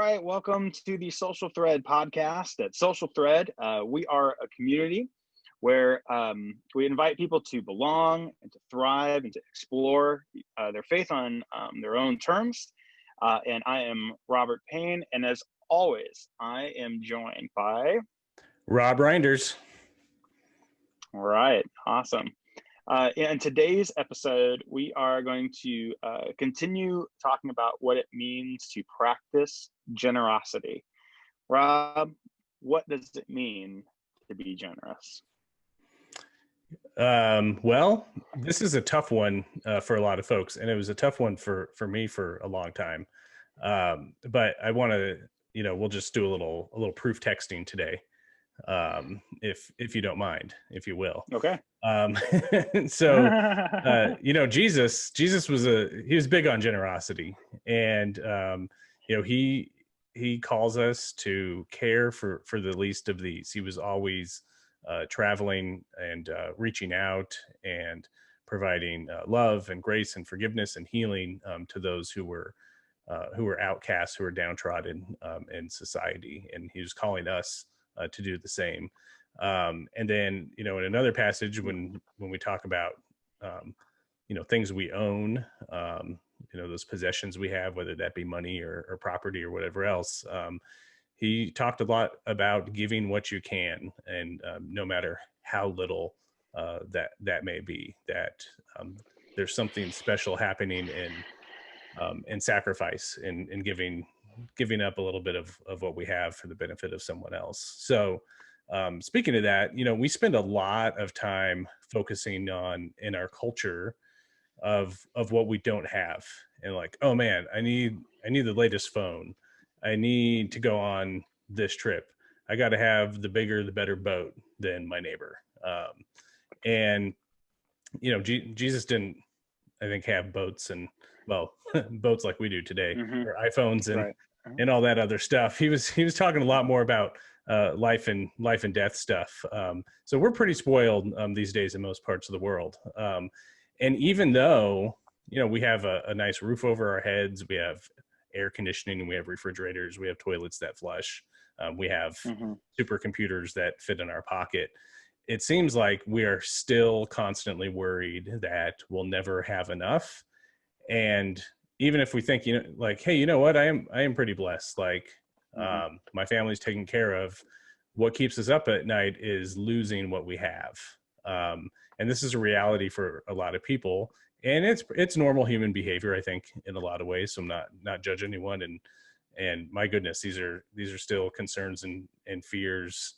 right, welcome to the Social Thread podcast. At Social Thread, we are a community where we invite people to belong and to thrive and to explore their faith on their own terms. And I am Robert Payne, and as always, I am joined by Rob Reinders. All right, awesome. In today's episode, we are going to continue talking about what it means to practice generosity. Rob, what does it mean to be generous? Well, this is a tough one for a lot of folks, and it was a tough one for me for a long time. But I want to, we'll just do a little proof texting today, if you don't mind, if you will. Okay. So, Jesus was big on generosity, and he calls us to care for the least of these. He was always traveling and reaching out and providing love and grace and forgiveness and healing to those who were outcasts, who were downtrodden in society, and he was calling us to do the same. And then, in another passage, when we talk about, things we own, those possessions we have, whether that be money or property or whatever else, he talked a lot about giving what you can, and no matter how little that may be, that there's something special happening in sacrifice, in giving up a little bit of what we have for the benefit of someone else. So speaking of that, we spend a lot of time focusing on, in our culture, of what we don't have, and like, oh man, I need the latest phone. I need to go on this trip. I got to have the bigger, the better boat than my neighbor. And Jesus didn't, I think, have boats and, well, boats like we do today, or iPhones and Right. and all that other stuff. He was talking a lot more about life and death stuff. So we're pretty spoiled these days in most parts of the world. And even though, we have a nice roof over our heads, we have air conditioning, we have refrigerators, we have toilets that flush, we have supercomputers that fit in our pocket, it seems like we are still constantly worried that we'll never have enough. And even if we think, like, hey, you know what, I am pretty blessed. Like, my family's taken care of. What keeps us up at night is losing what we have. And this is a reality for a lot of people, and it's normal human behavior, I think, in a lot of ways. So I'm not judge anyone. And my goodness, these are still concerns and fears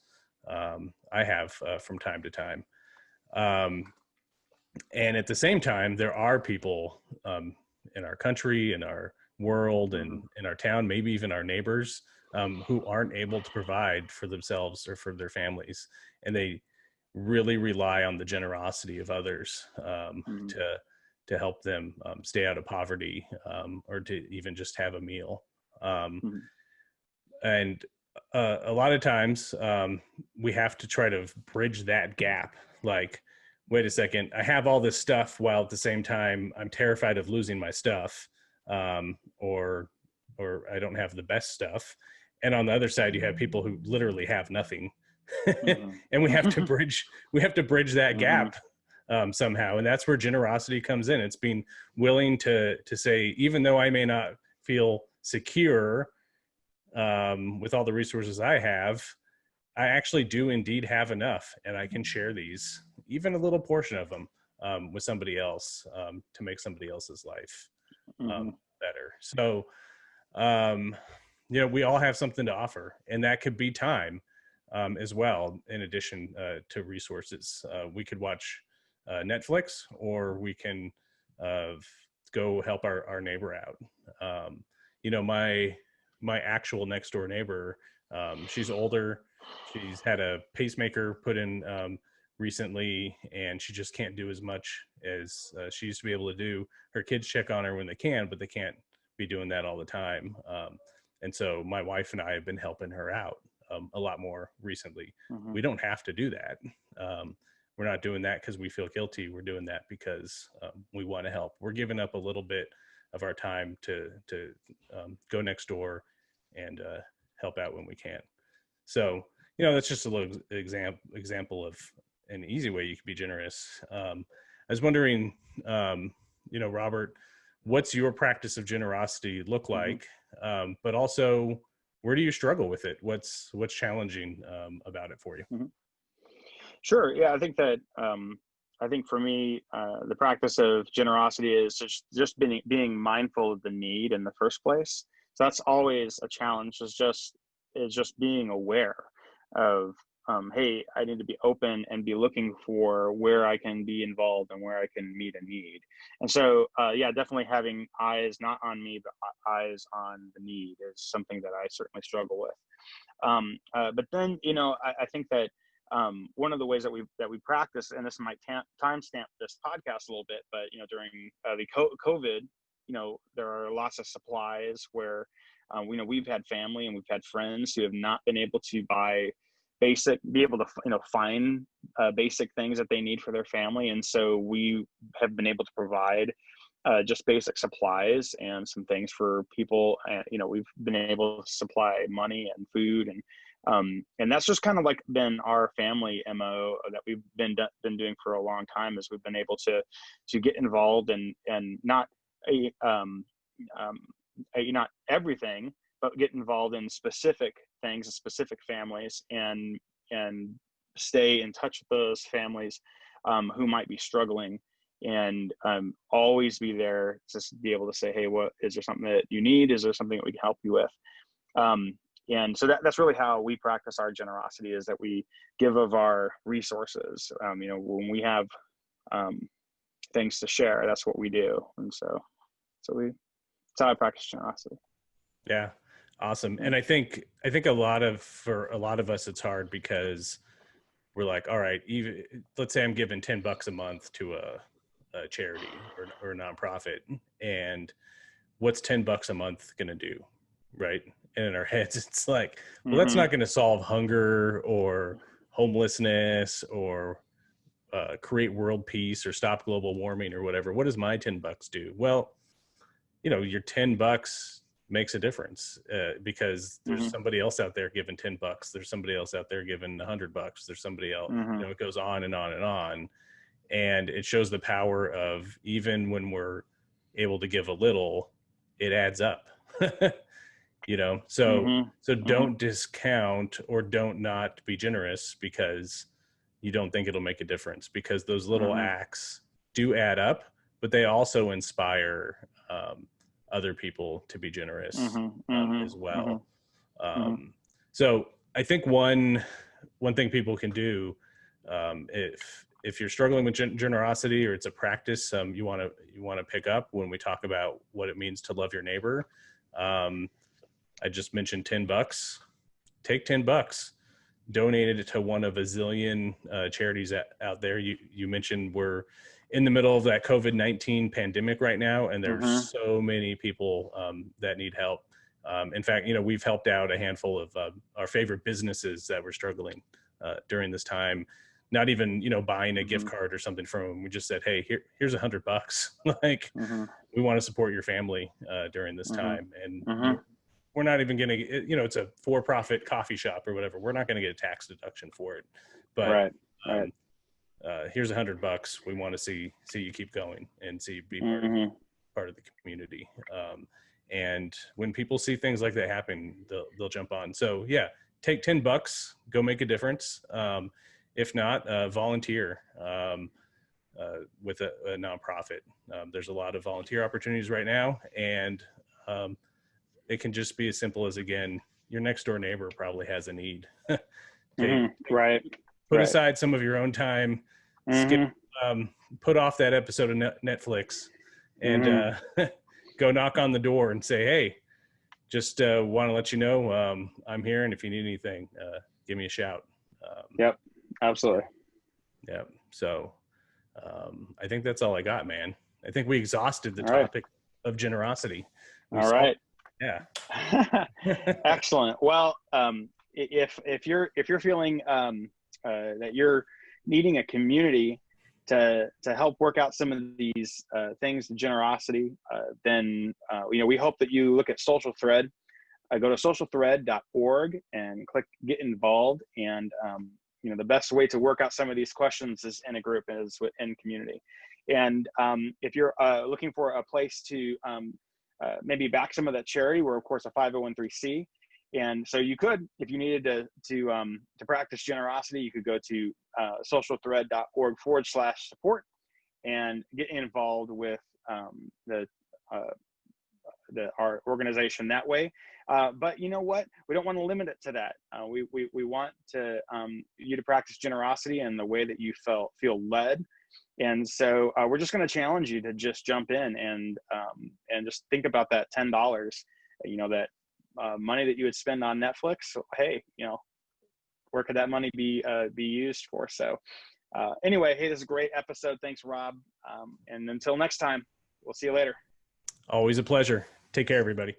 I have from time to time. And at the same time, there are people in our country, in our world, and in our town, maybe even our neighbors, who aren't able to provide for themselves or for their families. And they really rely on the generosity of others to help them stay out of poverty, or to even just have a meal. And a lot of times we have to try to bridge that gap. Like, wait a second, I have all this stuff while at the same time I'm terrified of losing my stuff, or I don't have the best stuff. And on the other side, you have people who literally have nothing. And we have to bridge that gap somehow. And that's where generosity comes in. It's being willing to say, even though I may not feel secure with all the resources I have, I actually do indeed have enough, and I can share these, even a little portion of them, with somebody else, to make somebody else's life better. So, we all have something to offer, and that could be time as well, in addition to resources. We could watch Netflix, or we can go help our neighbor out. My actual next door neighbor, she's older. She's had a pacemaker put in recently, and she just can't do as much as she used to be able to do. Her kids check on her when they can, but they can't be doing that all the time. And so my wife and I have been helping her out a lot more recently. We don't have to do that. We're not doing that because we feel guilty. We're doing that because we want to help. We're giving up a little bit of our time to go next door and help out when we can. So, that's just a little example of an easy way you can be generous. I was wondering, Robert, what's your practice of generosity look like? But also, where do you struggle with it? What's challenging about it for you? Sure. Yeah, I think that I think for me, the practice of generosity is just being mindful of the need in the first place. So that's always a challenge. Is just being aware of, hey, I need to be open and be looking for where I can be involved and where I can meet a need. And so, yeah, definitely having eyes not on me, but eyes on the need is something that I certainly struggle with. But then, I think that one of the ways that we practice, and this might timestamp this podcast a little bit, but during the COVID, there are lots of supplies where we've had family and we've had friends who have not been able to be able to find basic things that they need for their family, and so we have been able to provide just basic supplies and some things for people. And we've been able to supply money and food, and that's just kind of like been our family MO that we've been doing for a long time. Is we've been able to get involved and not not everything, but get involved in specific things and specific families, and stay in touch with those families who might be struggling, and always be there to be able to say, hey, what is there something that you need? Is there something that we can help you with? And so that's really how we practice our generosity, is that we give of our resources. When we have things to share, that's what we do. And so that's how I practice generosity. Yeah. Awesome. And I think for a lot of us, it's hard because we're like, all right, even let's say I'm giving $10 a month to a charity or a nonprofit, and what's $10 a month going to do? Right. And in our heads, it's like, well, that's not going to solve hunger or homelessness or create world peace or stop global warming or whatever. What does my $10 do? Well, your $10 makes a difference because there's somebody else out there giving $10. There's somebody else out there giving $100. There's somebody else, it goes on and on and on. And it shows the power of, even when we're able to give a little, it adds up. So don't discount or don't not be generous because you don't think it'll make a difference, because those little acts do add up, but they also inspire other people to be generous as well. So I think one thing people can do, if you're struggling with generosity, or it's a practice you want to pick up when we talk about what it means to love your neighbor. I just mentioned $10. Take $10, donate it to one of a zillion charities out there. You mentioned we're in the middle of that COVID-19 pandemic right now, and there's so many people that need help. In fact, we've helped out a handful of our favorite businesses that were struggling during this time. Not even, buying a gift card or something from them. We just said, hey, here's $100. Like, we want to support your family during this time. And we're not even going to, it's a for-profit coffee shop or whatever. We're not going to get a tax deduction for it. But here's $100. We want to see you keep going and see you be part of the community. And when people see things like that happen, they'll jump on. So yeah, take $10, go make a difference. If not, volunteer with a nonprofit. There's a lot of volunteer opportunities right now, and it can just be as simple as, again, your next door neighbor probably has a need. Put aside some of your own time, put off that episode of Netflix, and go knock on the door and say, hey, just want to let you know I'm here, and if you need anything, give me a shout. Yep, absolutely. Yeah. So I think that's all I got, man. I think we exhausted the topic of generosity. All right. Yeah. Excellent. Well, if you're feeling that you're needing a community to help work out some of these things, generosity, then we hope that you look at Social Thread. go to socialthread.org and click get involved. And the best way to work out some of these questions is in a group, is in community. And if you're looking for a place to maybe back some of that charity, we're of course a 501(c)(3), and so you could, if you needed to practice generosity, you could go to socialthread.org/support and get involved with our organization that way. But you know what? We don't want to limit it to that. We want you to practice generosity in the way that you feel led. And so we're just going to challenge you to just jump in and just think about that $10, that money that you would spend on Netflix. Hey, where could that money be used for? So anyway, hey, this is a great episode. Thanks, Rob. And until next time, we'll see you later. Always a pleasure. Take care, everybody.